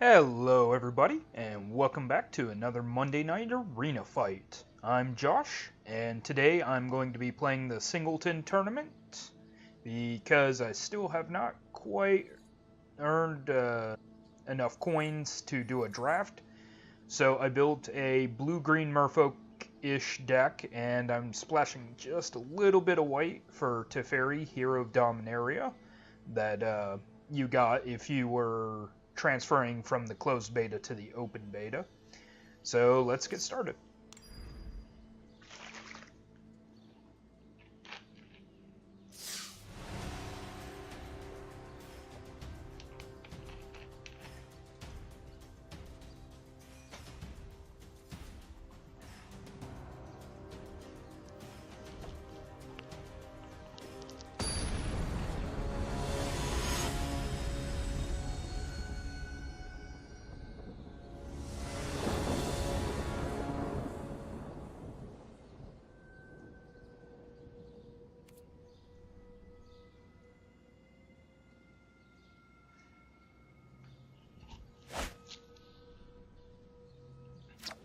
Hello everybody, and welcome back to another Monday Night Arena Fight. I'm Josh, and today I'm going to be playing the Singleton tournament, because I still have not quite earned enough coins to do a draft. So I built a blue-green merfolk-ish deck, and I'm splashing just a little bit of white for Teferi, Hero of Dominaria, that you got if you were transferring from the closed beta to the open beta. So let's get started.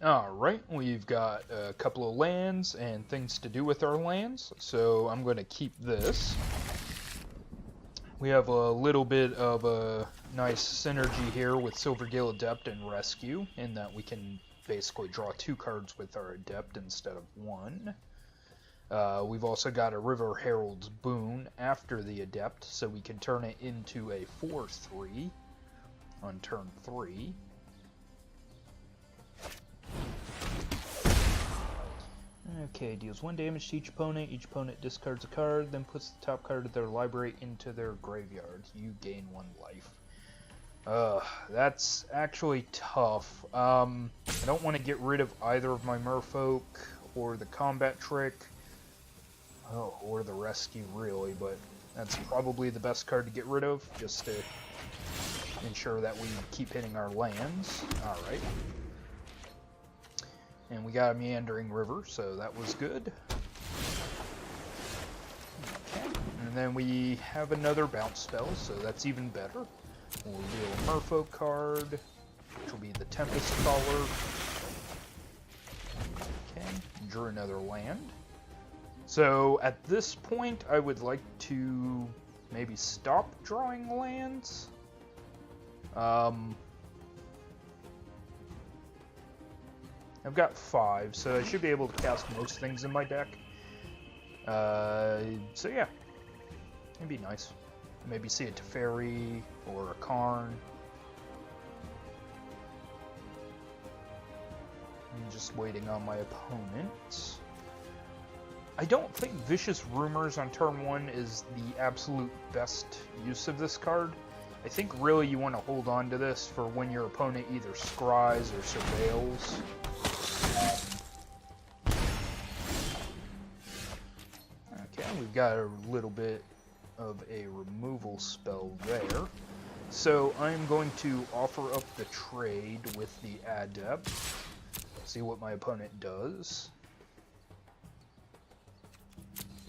Alright, we've got a couple of lands and things to do with our lands, so I'm going to keep this. We have a little bit of a nice synergy here with Silvergale Adept and Rescue, in that we can basically draw 2 cards with our Adept instead of 1. We've also got a River Herald's Boon after the Adept, so we can turn it into a 4/3 on turn 3. Okay, deals 1 damage to each opponent. Each opponent discards a card, then puts the top card of their library into their graveyard. You gain 1 life. That's actually tough. I don't want to get rid of either of my merfolk, or the combat trick, or the rescue really, but that's probably the best card to get rid of, just to ensure that we keep hitting our lands. Alright. And we got a Meandering River, so that was good. Okay, and then we have another bounce spell, so that's even better. We'll deal a Merfolk card, which will be the Tempest Caller. Okay, drew another land. So at this point, I would like to maybe stop drawing lands. I've got 5, so I should be able to cast most things in my deck. So yeah, it'd be nice. Maybe see a Teferi or a Karn. I'm just waiting on my opponent. I don't think Vicious Rumors on turn 1 is the absolute best use of this card. I think really you want to hold on to this for when your opponent either scries or surveils. Okay, we've got a little bit of a removal spell there. So I'm going to offer up the trade with the Adept. See what my opponent does.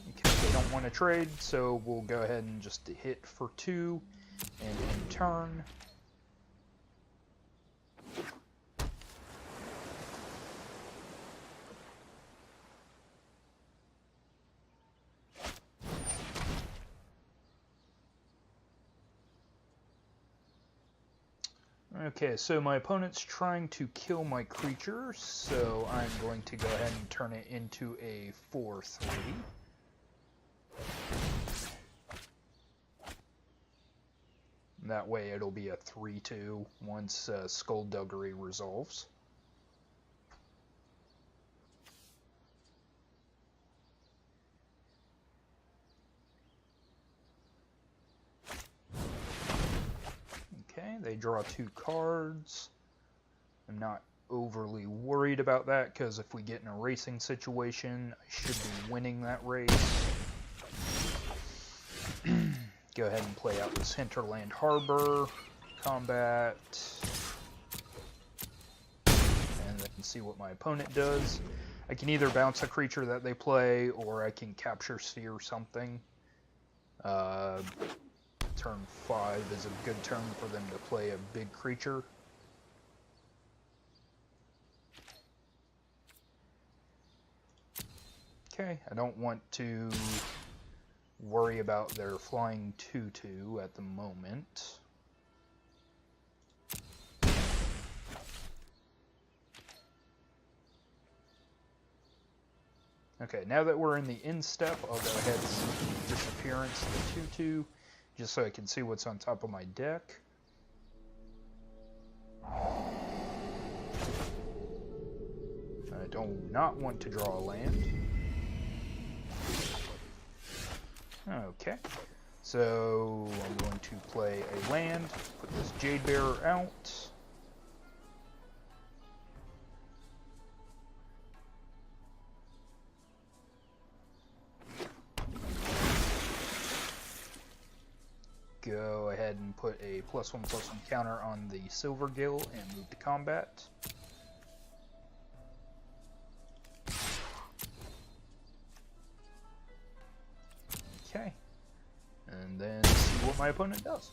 Okay, they don't want to trade, so we'll go ahead and just hit for 2 and end turn. Okay, so my opponent's trying to kill my creature, so I'm going to go ahead and turn it into a 4/3. That way it'll be a 3/2 once Skullduggery resolves. Okay, they draw 2 cards. I'm not overly worried about that, because if we get in a racing situation, I should be winning that race. Go ahead and play out this Hinterland Harbor, combat, and then see what my opponent does. I can either bounce a creature that they play, or I can capture Seer something. Turn 5 is a good turn for them to play a big creature. Okay, I don't want to worry about their flying 2/2 at the moment. Okay, now that we're in the instep, I'll go ahead and see disappearance of the 2/2, just so I can see what's on top of my deck. I do not want to draw a land. Okay, so I'm going to play a land, put this Jade Bearer out. Go ahead and put a +1/+1 counter on the Silver Gill and move to combat. Okay, and then see what my opponent does.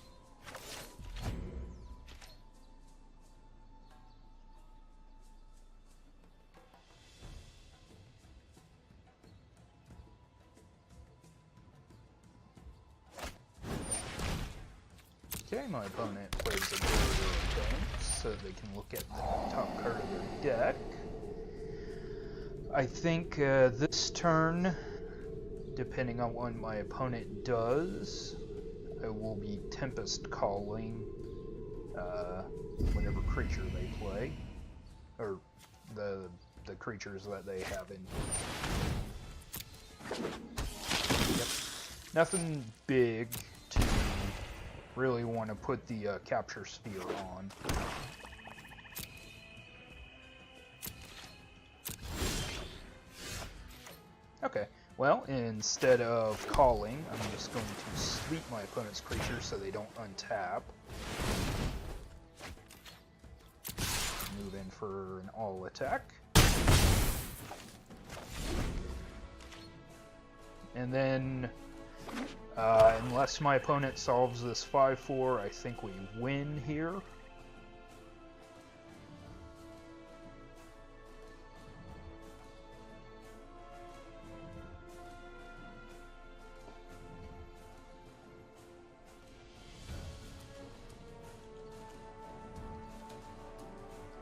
Okay, my opponent plays a Barrier of Bones, so they can look at the top card of their deck. I think this turn, depending on what my opponent does, I will be Tempest Calling whatever creature they play, or the creatures that they have in. Yep. Nothing big to really want to put the Capture Sphere on. Okay, well, instead of calling, I'm just going to sweep my opponent's creatures so they don't untap. Move in for an all attack. And then, unless my opponent solves this 5/4, I think we win here.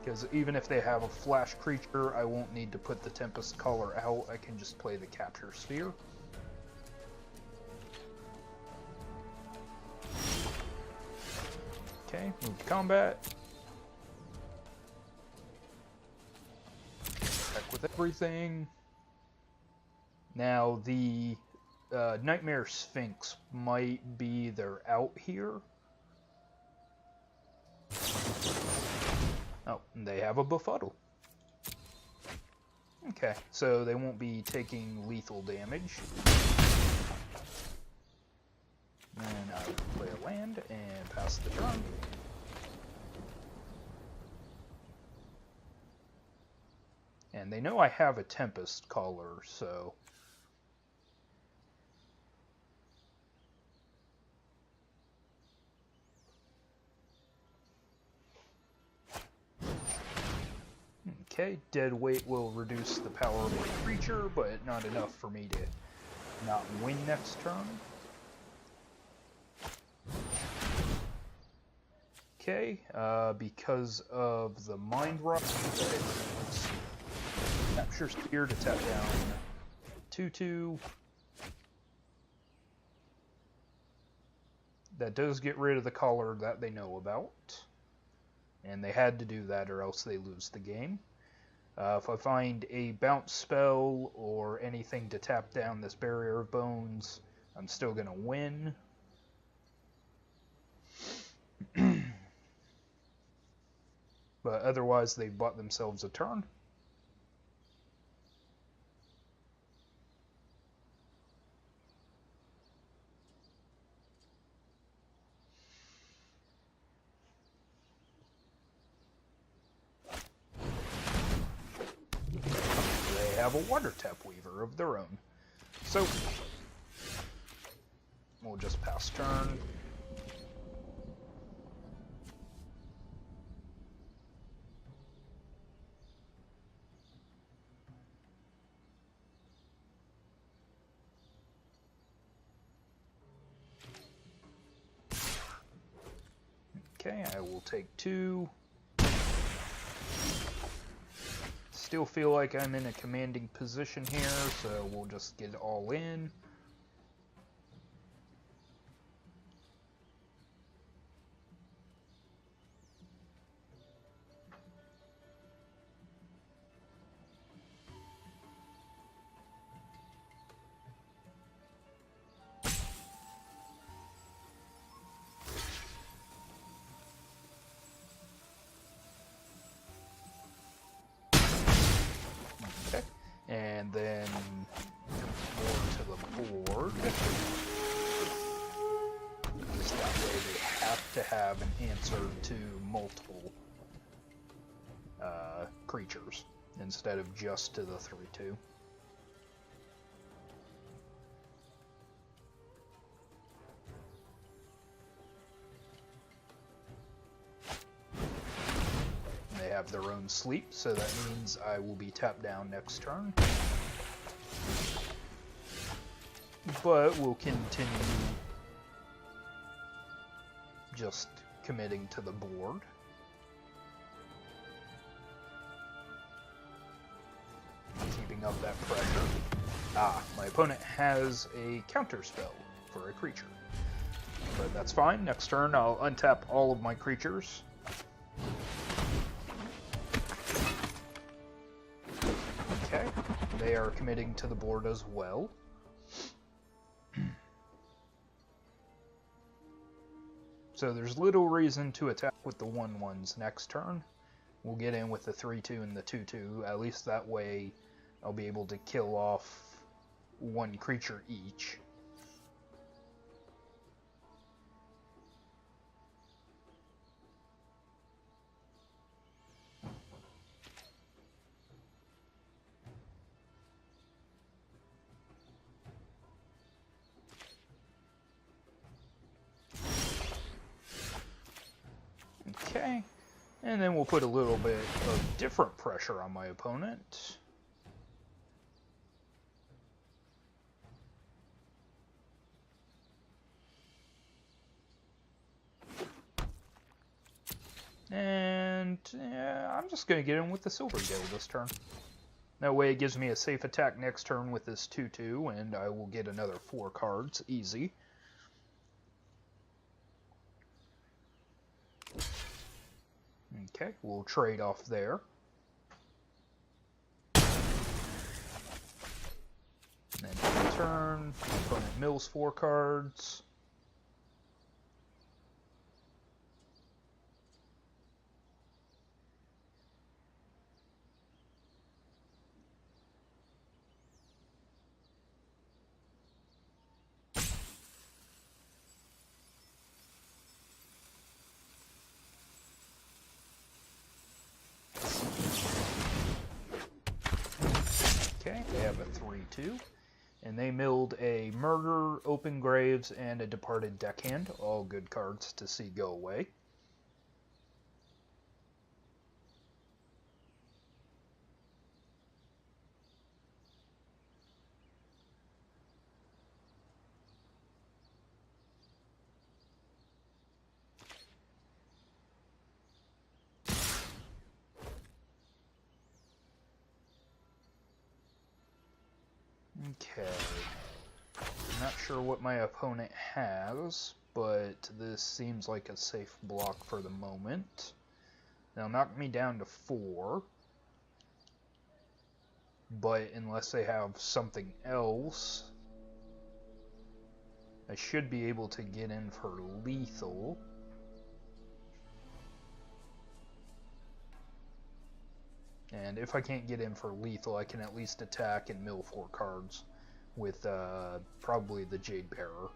Because even if they have a flash creature, I won't need to put the Tempest Caller out. I can just play the Capture Sphere. Okay, move to combat. Attack with everything. Now the Nightmare Sphinx might be their out here. Oh, and they have a Befuddle. Okay, so they won't be taking lethal damage. And I will play a land and pass the turn. And they know I have a Tempest Caller, so... Okay, Dead Weight will reduce the power of my creature, but not enough for me to not win next turn. Okay, because of the Mind Rot, Capture Sphere to tap down 2/2. That does get rid of the color that they know about. And they had to do that or else they lose the game. If I find a bounce spell or anything to tap down this Barrier of Bones, I'm still going to win. But otherwise, they've bought themselves a turn. They have a Water Tap Weaver of their own. So, we'll just pass turn. Okay, I will take 2. Still feel like I'm in a commanding position here, so we'll just get it all in. And then more to the board. Because that way they have to have an answer to multiple creatures instead of just to the 3/2. Have their own sleep, so that means I will be tapped down next turn. But we'll continue just committing to the board. Keeping up that pressure. My opponent has a counter spell for a creature. But that's fine. Next turn I'll untap all of my creatures. They are committing to the board as well. So there's little reason to attack with the 1/1s next turn. We'll get in with the 3/2 and the 2/2. At least that way I'll be able to kill off 1 creature each. Okay, and then we'll put a little bit of different pressure on my opponent. And I'm just going to get in with the Silver Gale this turn. That way it gives me a safe attack next turn with this 2/2, and I will get another 4 cards, easy. Okay, we'll trade off there. And then turn, my opponent mills 4 cards. Okay, they have a 3/2, and they milled a Murder, Open Graves, and a Departed Deckhand, all good cards to see go away. Okay, I'm not sure what my opponent has, but this seems like a safe block for the moment. They'll knock me down to 4, but unless they have something else, I should be able to get in for lethal. And if I can't get in for lethal, I can at least attack and mill 4 cards with probably the Jade Bearer.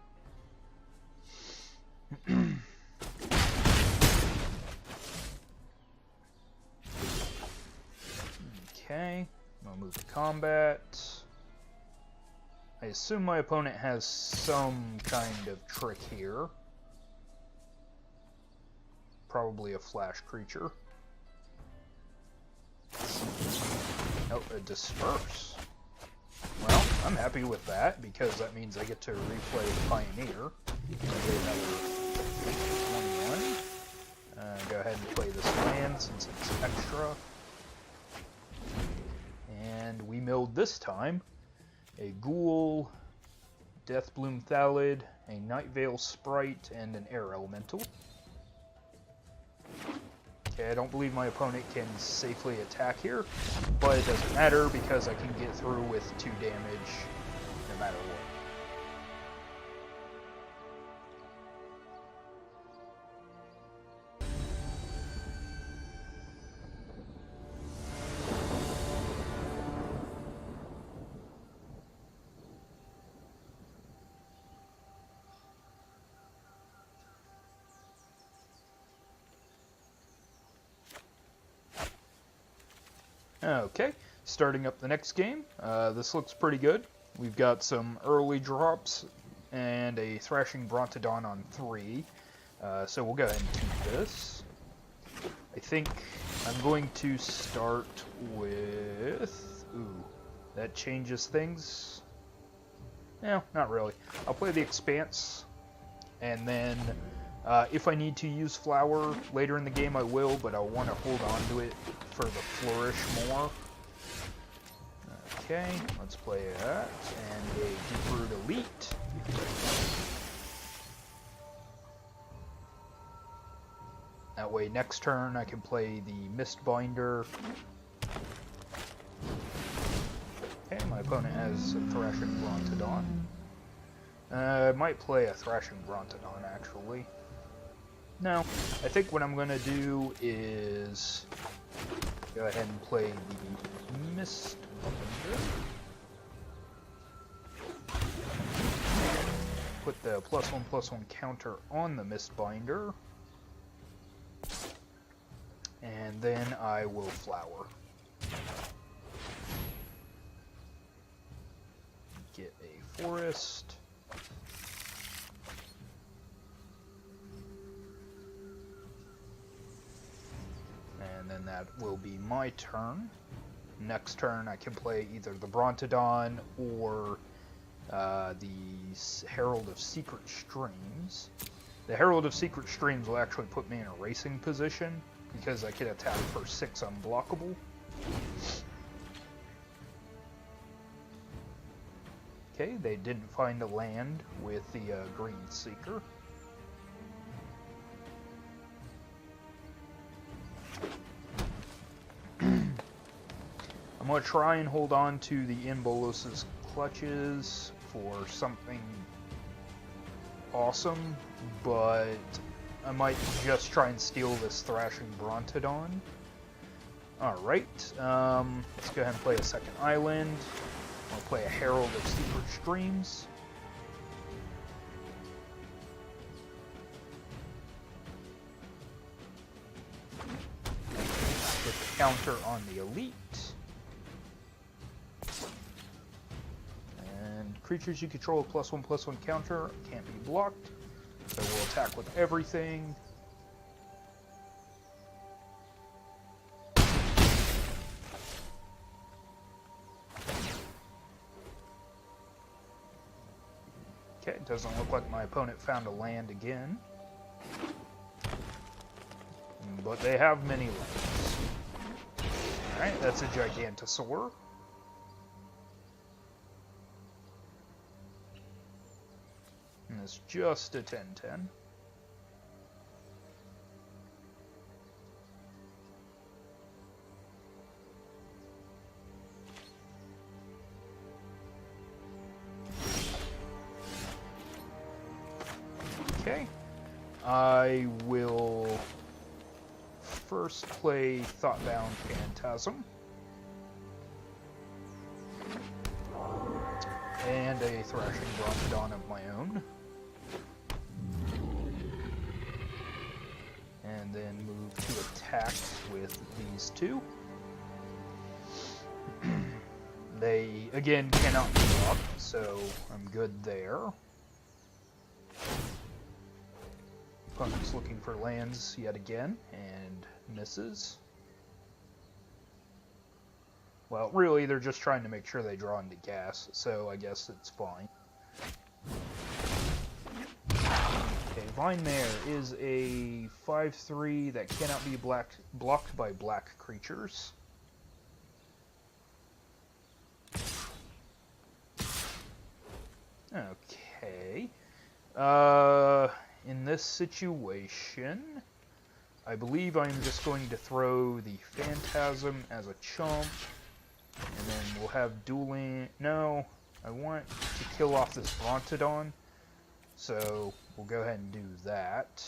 Okay, I'll move to combat. I assume my opponent has some kind of trick here. Probably a flash creature. Oh, a Disperse. Well, I'm happy with that, because that means I get to replay the Pioneer. 21. Go ahead and play this land since it's extra. And we milled this time a Ghoul, Deathbloom Thallid, a Nightveil Sprite, and an Air Elemental. Okay, I don't believe my opponent can safely attack here, but it doesn't matter because I can get through with 2 damage no matter what. Okay, starting up the next game. This looks pretty good. We've got some early drops and a Thrashing Brontodon on 3. So we'll go ahead and keep this. I think I'm going to start with... Ooh, that changes things. No, not really. I'll play the Expanse, and then if I need to use Flower later in the game, I will, but I'll want to hold on to it for the Flourish more. Okay, let's play that, and a Deep-Root Elite. That way, next turn, I can play the Mistbinder. Okay, my opponent has a Thrashing Brontodon. I might play a Thrashing Brontodon, actually. No, I think what I'm going to do is go ahead and play the Mistbinder. Put the +1/+1 counter on the Mistbinder. And then I will Flower. Get a Forest. And then that will be my turn. Next turn I can play either the Brontodon or the Herald of Secret Streams. The Herald of Secret Streams will actually put me in a racing position because I can attack for 6 unblockable. Okay, they didn't find a land with the Green Seeker. I'm going to try and hold on to the Inbolos' clutches for something awesome, but I might just try and steal this Thrashing Brontodon. Alright, let's go ahead and play a second island. I'll play a Herald of Secret Streams. Put the counter on the Elite. And creatures you control with +1/+1 counter can't be blocked. So we'll attack with everything. Okay, it doesn't look like my opponent found a land again. But they have many lands. Alright, that's a Gigantosaur. And it's just a 10/10. Okay, I will first play Thoughtbound Phantasm and a Thrashing Brontodon of my own, and then move to attack with these two. They again cannot be blocked, so I'm good there. Opponent's looking for lands yet again, and misses. Well, really, they're just trying to make sure they draw into gas, so I guess it's fine. Okay, Vine Mare is a 5/3 that cannot be blocked by black creatures. Okay. In this situation, I believe I'm just going to throw the Phantasm as a chump, and then we'll have dueling... No, I want to kill off this Brontodon, so we'll go ahead and do that.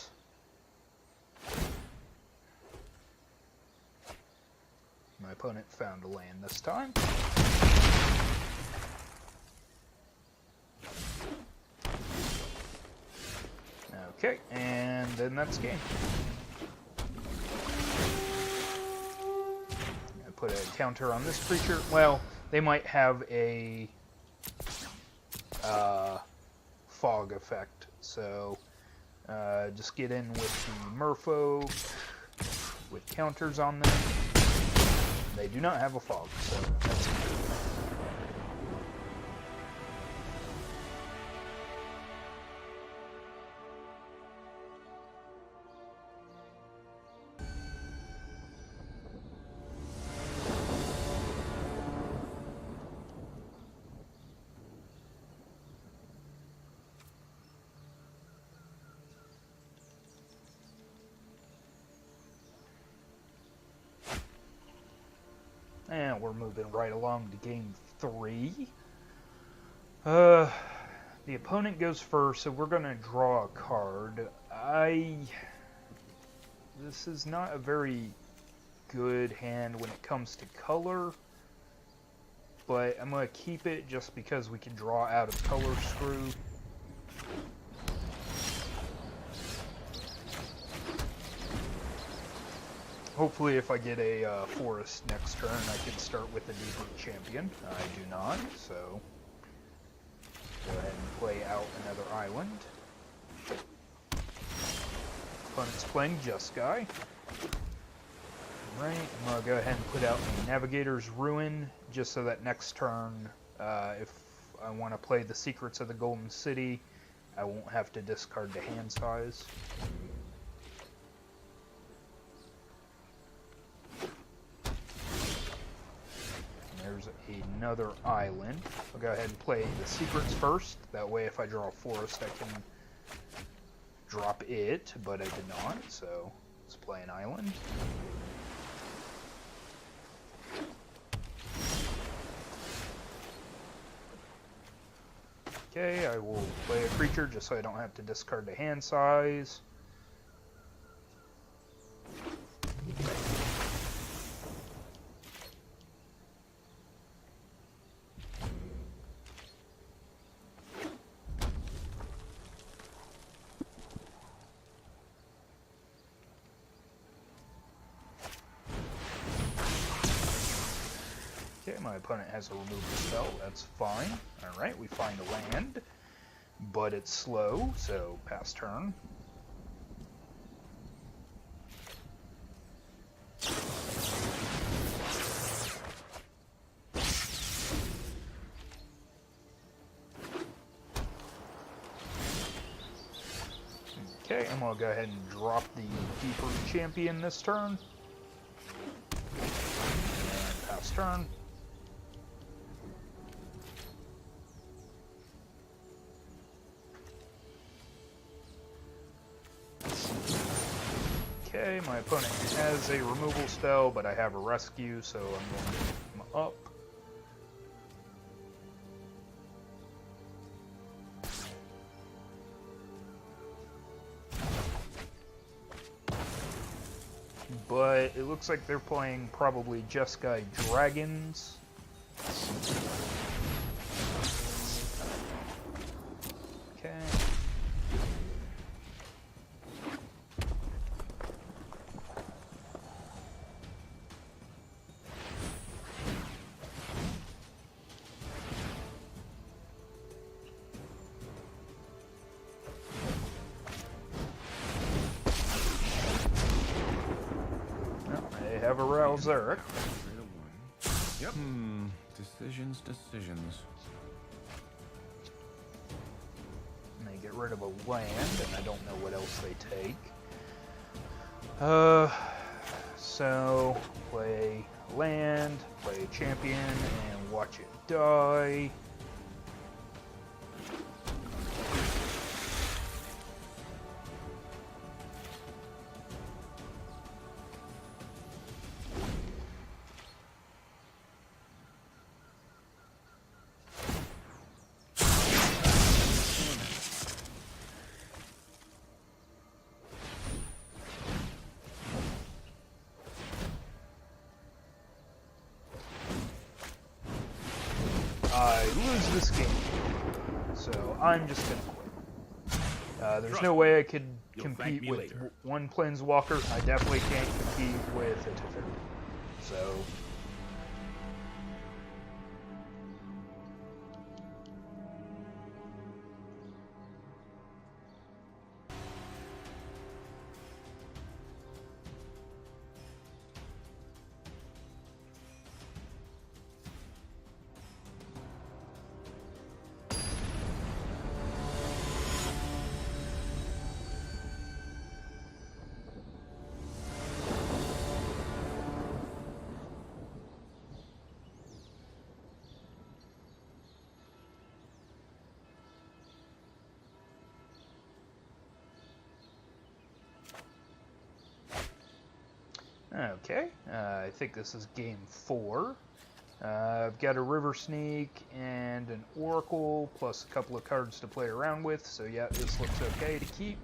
My opponent found a land this time. Okay, and then that's game. I put a counter on this creature. Well, they might have a fog effect, so just get in with the Merfolk with counters on them. They do not have a fog, so that's good. And we're moving right along to game 3. The opponent goes first, so we're going to draw a card. This is not a very good hand when it comes to color, but I'm going to keep it just because we can draw out of color screw. Hopefully if I get a forest next turn, I can start with a deeper champion. I do not, so go ahead and play out another island. Opponent's playing Jeskai. Alright, I'm going to go ahead and put out the Navigator's Ruin, just so that next turn, if I want to play the Secrets of the Golden City, I won't have to discard the hand size. There's another island. I'll go ahead and play the secrets first. That way if I draw a forest, I can drop it, but I did not, so let's play an island. Okay, I will play a creature just so I don't have to discard the hand size. Okay, my opponent has a removal spell, that's fine. Alright, we find a land, but it's slow, so pass turn. Okay, I'm going to go ahead and drop the deeper champion this turn. And pass turn. Okay, my opponent has a removal spell, but I have a rescue, so I'm going to pick him up. But it looks like they're playing probably Jeskai Dragons. Okay. Have a Ralzeric. Yep. Decisions. And they get rid of a land, and I don't know what else they take. So play land, play champion, and watch it die. I lose this game, so I'm just gonna quit. There's no way I could compete with one Planeswalker. I definitely can't compete with a Teferi. So okay, I think this is game 4. I've got a River Sneak and an Oracle, plus a couple of cards to play around with, so yeah, this looks okay to keep.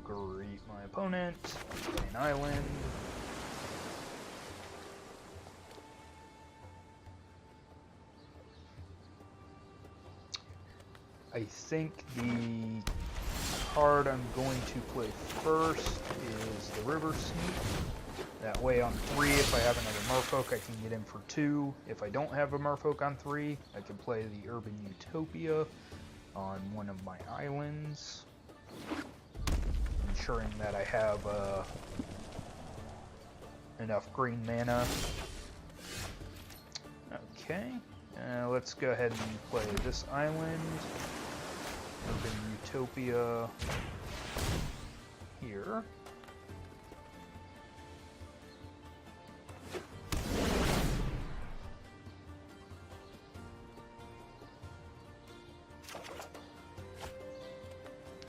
Greet my opponent, play an island. I think the card I'm going to play first is the River Sneak. That way on 3, if I have another Merfolk, I can get in for 2. If I don't have a Merfolk on 3, I can play the Urban Utopia on one of my islands, ensuring that I have enough green mana. Okay, let's go ahead and play this island. Urban Utopia here.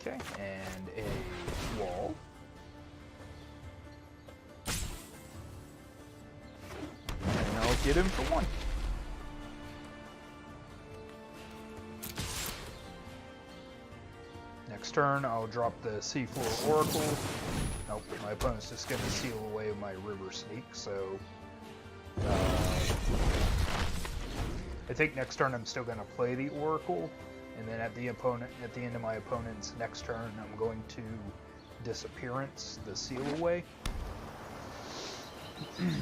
Okay, and a wall. And I'll get him for 1. Next turn, I'll drop the Seafloor Oracle. Nope, my opponent's just going to seal away my River Sneak, so I think next turn I'm still going to play the Oracle, and then at the end of my opponent's next turn, I'm going to Disappearance the Seal Away. Okay,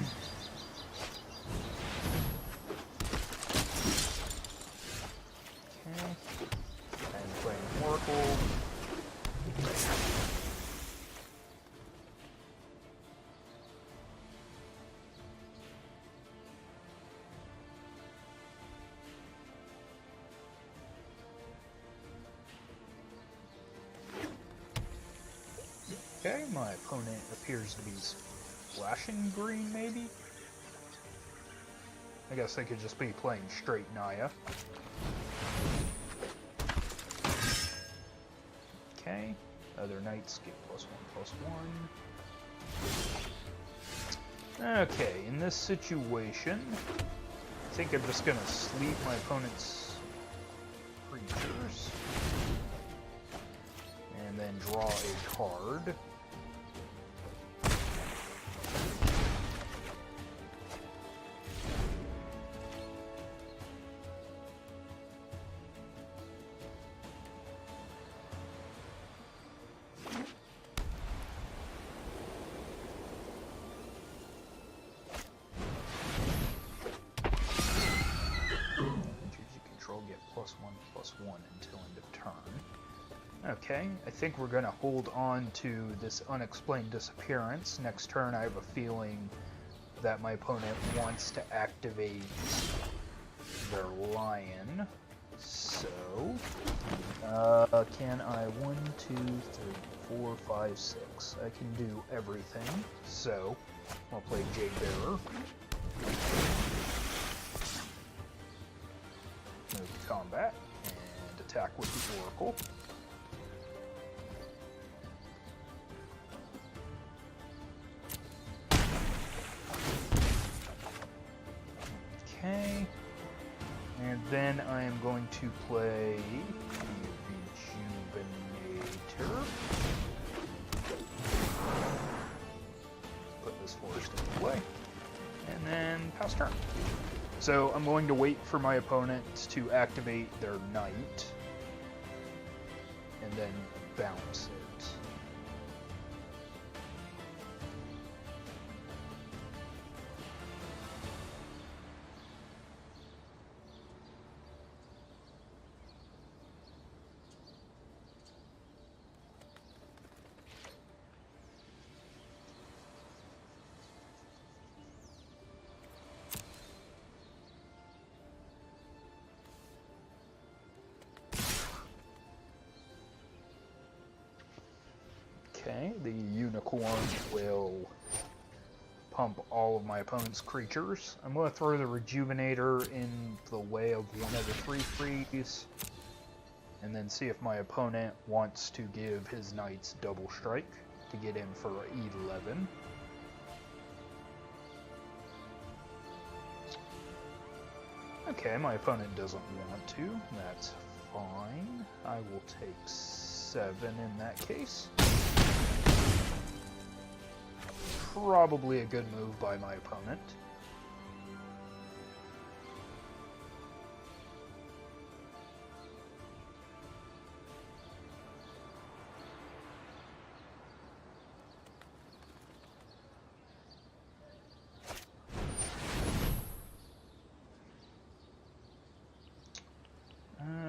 I'm playing Oracle. Okay, my opponent appears to be splashing green, maybe? I guess they could just be playing straight Naya. Okay, other knights get +1/+1. Okay, in this situation, I think I'm just gonna sleep my opponent's creatures. And then draw a card. +1/+1 until end of turn. Okay, I think we're going to hold on to this Unexplained Disappearance. Next turn I have a feeling that my opponent wants to activate their Lion. So, can I 1, 2, 3, 4, 5, 6? I can do everything. So, I'll play Jade Bearer. Move to combat and attack with the Oracle. Okay. And then I am going to play Rejuvenator. Put this forest into play. And then pass turn. So I'm going to wait for my opponent to activate their knight. And then bounce it. Okay, the unicorn will pump all of my opponent's creatures. I'm going to throw the Rejuvenator in the way of one of the 3 frees, and then see if my opponent wants to give his knights double strike to get in for 11. Okay, my opponent doesn't want to. That's fine. I will take 7 in that case. Probably a good move by my opponent.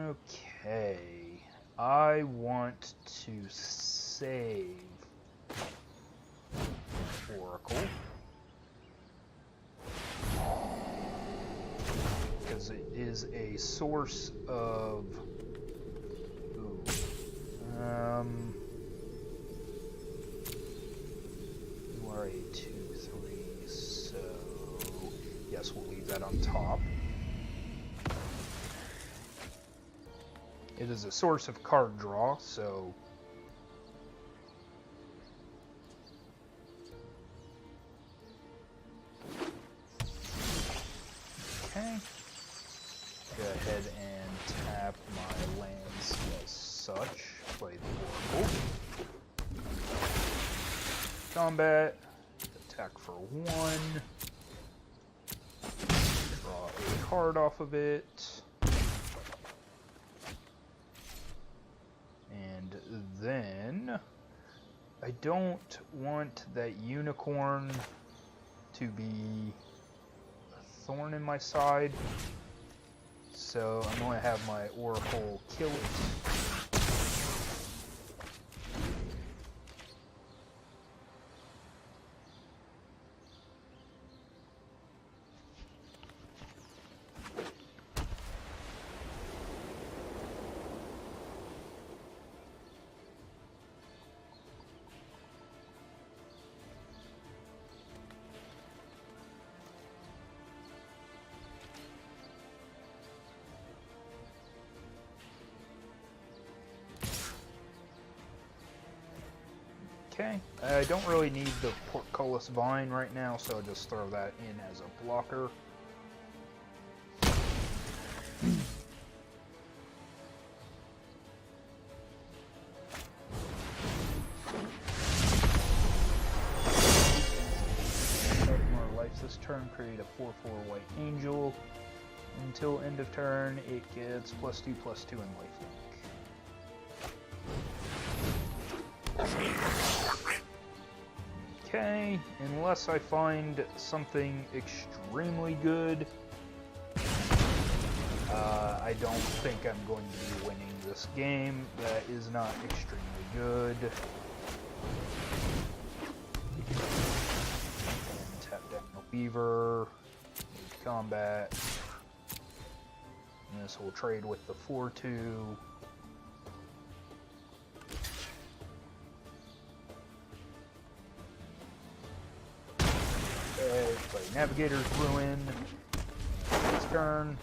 Okay, I want to save Oracle because it is a source of you are a 2/3, so yes, we'll leave that on top. It is a source of card draw, so okay. Go ahead and tap my lands as such. Play the Oracle. Combat. Attack for 1. Draw a card off of it. And then I don't want that unicorn to be a thorn in my side, so I'm going to have my Oracle kill it. Okay, I don't really need the Portcullis Vine right now, so I'll just throw that in as a blocker. More life this turn, create a 4/4 white angel. Until end of turn, it gets +2/+2 in lifelink. Okay, unless I find something extremely good, I don't think I'm going to be winning this game. That is not extremely good. And tap down the Weaver, combat. And this will trade with the 4-2. Okay, play Navigator's Ruin. Next turn.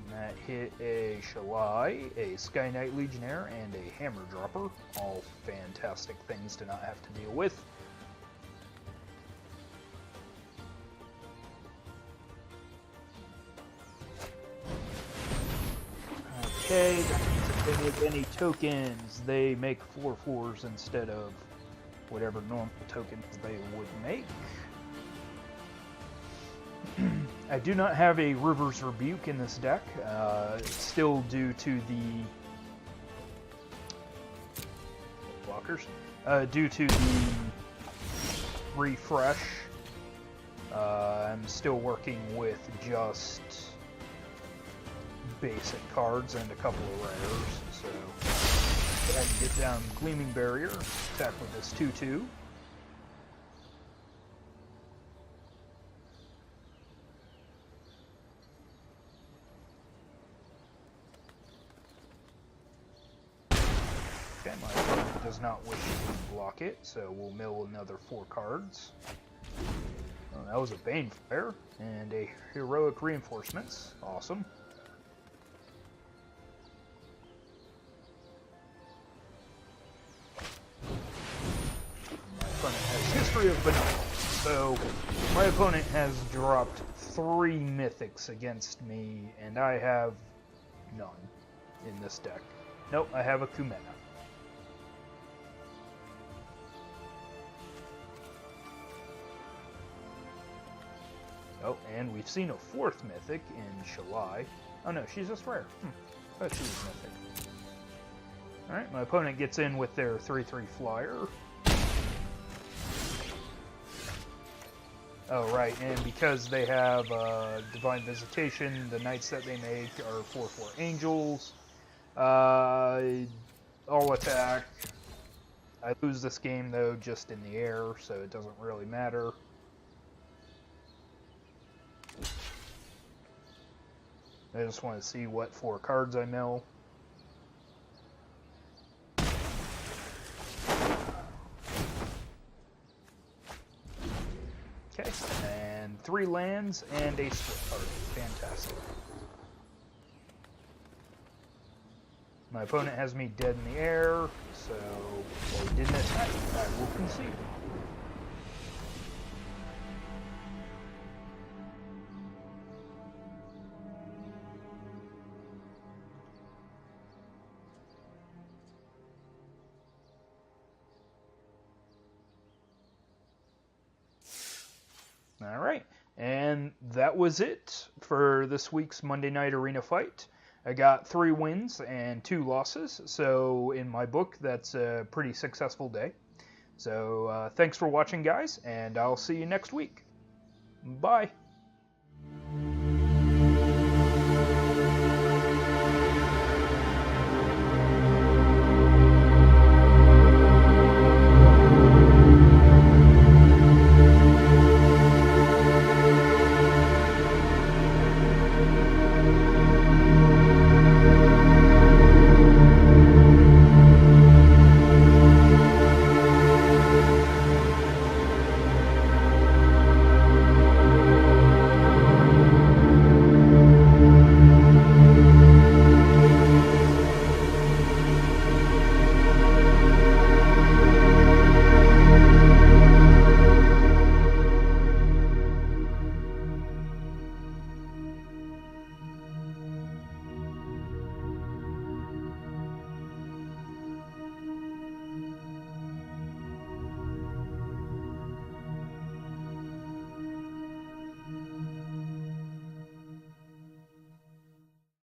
That hit a Shalai, a Sky Knight Legionnaire, and a Hammer Dropper. All fantastic things to not have to deal with. Okay, that means if they make any tokens, they make 4/4s instead of whatever normal tokens they would make. I do not have a River's Rebuke in this deck, still due to the blockers, due to the refresh. I'm still working with just basic cards and a couple of rares, so go ahead and get down Gleaming Barrier, attack with this 2/2. Okay, my opponent does not wish to block it, so we'll mill another 4 cards. Oh, that was a Banefire and a Heroic Reinforcements. Awesome. My opponent has History of Benevolence, so my opponent has dropped 3 Mythics against me, and I have none in this deck. Nope, I have a Kumena. Oh, and we've seen a 4th Mythic in Shalai. Oh no, she's just rare. I thought she was Mythic. Alright, my opponent gets in with their 3/3 flyer. Oh, right, and because they have Divine Visitation, the knights that they make are 4/4 angels. All attack. I lose this game, though, just in the air, so it doesn't really matter. I just want to see what 4 cards I mill. Okay, and 3 lands and a split card. Fantastic. My opponent has me dead in the air, so they didn't attack. I will concede. Alright, and that was it for this week's Monday Night Arena fight. I got 3 wins and 2 losses, so in my book, that's a pretty successful day. So thanks for watching, guys, and I'll see you next week. Bye.